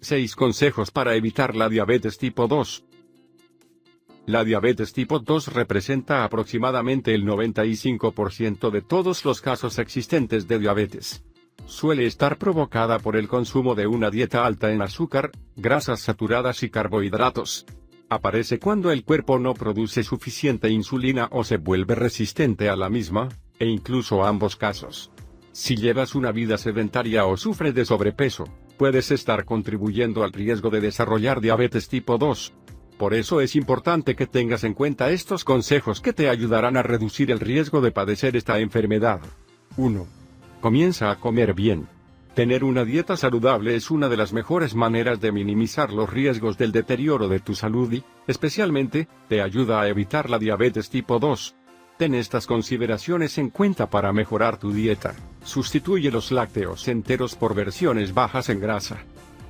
6 consejos para evitar la diabetes tipo 2. La diabetes tipo 2 representa aproximadamente el 95% de todos los casos existentes de diabetes. Suele estar provocada por el consumo de una dieta alta en azúcar, grasas saturadas y carbohidratos. Aparece cuando el cuerpo no produce suficiente insulina o se vuelve resistente a la misma, e incluso ambos casos. Si llevas una vida sedentaria o sufres de sobrepeso, puedes estar contribuyendo al riesgo de desarrollar diabetes tipo 2. Por eso es importante que tengas en cuenta estos consejos que te ayudarán a reducir el riesgo de padecer esta enfermedad. 1. Comienza a comer bien. Tener una dieta saludable es una de las mejores maneras de minimizar los riesgos del deterioro de tu salud y, especialmente, te ayuda a evitar la diabetes tipo 2. Ten estas consideraciones en cuenta para mejorar tu dieta. Sustituye los lácteos enteros por versiones bajas en grasa.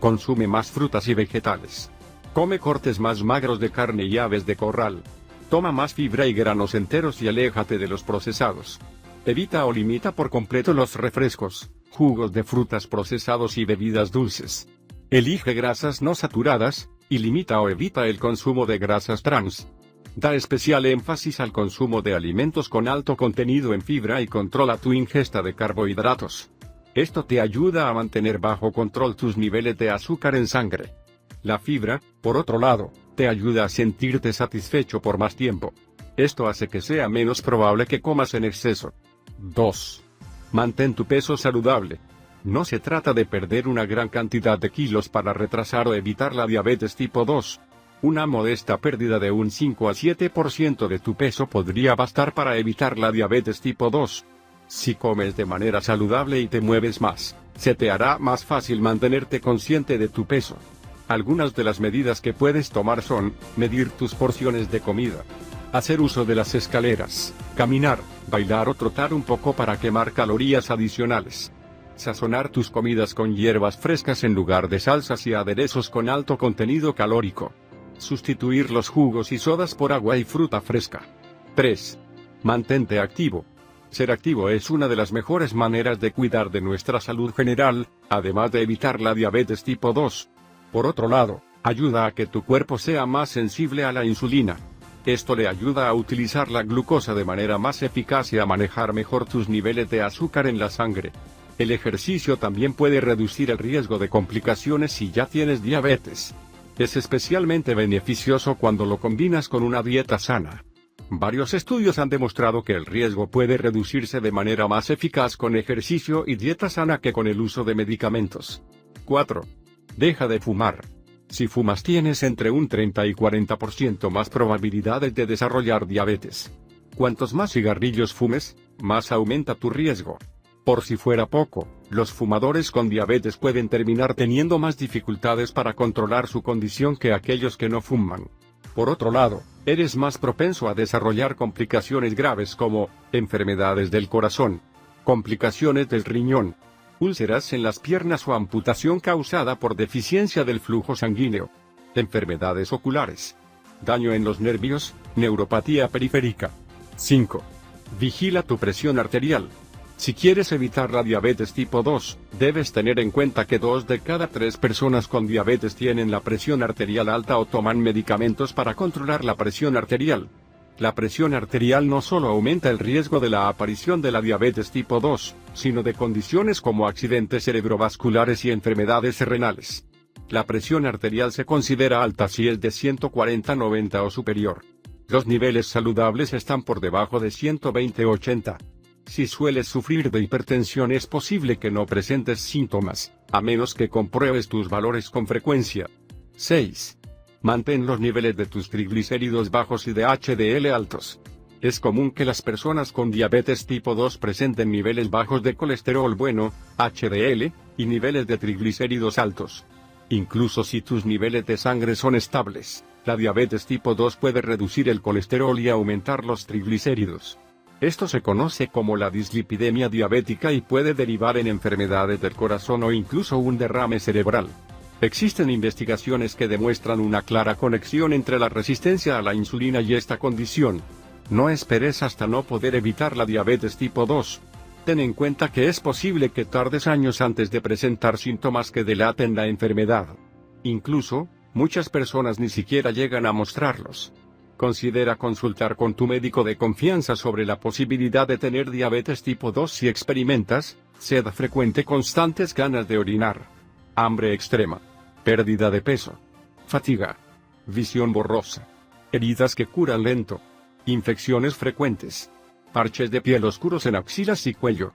Consume más frutas y vegetales. Come cortes más magros de carne y aves de corral. Toma más fibra y granos enteros y aléjate de los procesados. Evita o limita por completo los refrescos, jugos de frutas procesados y bebidas dulces. Elige grasas no saturadas, y limita o evita el consumo de grasas trans. Da especial énfasis al consumo de alimentos con alto contenido en fibra y controla tu ingesta de carbohidratos. Esto te ayuda a mantener bajo control tus niveles de azúcar en sangre. La fibra, por otro lado, te ayuda a sentirte satisfecho por más tiempo. Esto hace que sea menos probable que comas en exceso. 2. Mantén tu peso saludable. No se trata de perder una gran cantidad de kilos para retrasar o evitar la diabetes tipo 2. Una modesta pérdida de un 5 a 7% de tu peso podría bastar para evitar la diabetes tipo 2. Si comes de manera saludable y te mueves más, se te hará más fácil mantenerte consciente de tu peso. Algunas de las medidas que puedes tomar son: medir tus porciones de comida, hacer uso de las escaleras, caminar, bailar o trotar un poco para quemar calorías adicionales. Sazonar tus comidas con hierbas frescas en lugar de salsas y aderezos con alto contenido calórico. Sustituir los jugos y sodas por agua y fruta fresca. 3. Mantente activo. Ser activo es una de las mejores maneras de cuidar de nuestra salud general, además de evitar la diabetes tipo 2. Por otro lado, ayuda a que tu cuerpo sea más sensible a la insulina. Esto le ayuda a utilizar la glucosa de manera más eficaz y a manejar mejor tus niveles de azúcar en la sangre. El ejercicio también puede reducir el riesgo de complicaciones si ya tienes diabetes. Es especialmente beneficioso cuando lo combinas con una dieta sana. Varios estudios han demostrado que el riesgo puede reducirse de manera más eficaz con ejercicio y dieta sana que con el uso de medicamentos. 4. Deja de fumar. Si fumas tienes entre un 30 y 40% más probabilidades de desarrollar diabetes. Cuantos más cigarrillos fumes, más aumenta tu riesgo. Por si fuera poco, los fumadores con diabetes pueden terminar teniendo más dificultades para controlar su condición que aquellos que no fuman. Por otro lado, eres más propenso a desarrollar complicaciones graves como enfermedades del corazón, complicaciones del riñón, úlceras en las piernas o amputación causada por deficiencia del flujo sanguíneo, enfermedades oculares, daño en los nervios, neuropatía periférica. 5. Vigila tu presión arterial. Si quieres evitar la diabetes tipo 2, debes tener en cuenta que 2 de cada 3 personas con diabetes tienen la presión arterial alta o toman medicamentos para controlar la presión arterial. La presión arterial no solo aumenta el riesgo de la aparición de la diabetes tipo 2, sino de condiciones como accidentes cerebrovasculares y enfermedades renales. La presión arterial se considera alta si es de 140/90 o superior. Los niveles saludables están por debajo de 120/80. Si sueles sufrir de hipertensión es posible que no presentes síntomas, a menos que compruebes tus valores con frecuencia. 6. Mantén los niveles de tus triglicéridos bajos y de HDL altos. Es común que las personas con diabetes tipo 2 presenten niveles bajos de colesterol bueno, HDL, y niveles de triglicéridos altos. Incluso si tus niveles de sangre son estables, la diabetes tipo 2 puede reducir el colesterol y aumentar los triglicéridos. Esto se conoce como la dislipidemia diabética y puede derivar en enfermedades del corazón o incluso un derrame cerebral. Existen investigaciones que demuestran una clara conexión entre la resistencia a la insulina y esta condición. No esperes hasta no poder evitar la diabetes tipo 2. Ten en cuenta que es posible que tardes años antes de presentar síntomas que delaten la enfermedad. Incluso, muchas personas ni siquiera llegan a mostrarlos. Considera consultar con tu médico de confianza sobre la posibilidad de tener diabetes tipo 2 si experimentas sed frecuente, constantes ganas de orinar, hambre extrema, pérdida de peso, fatiga, visión borrosa, heridas que curan lento, infecciones frecuentes, parches de piel oscuros en axilas y cuello.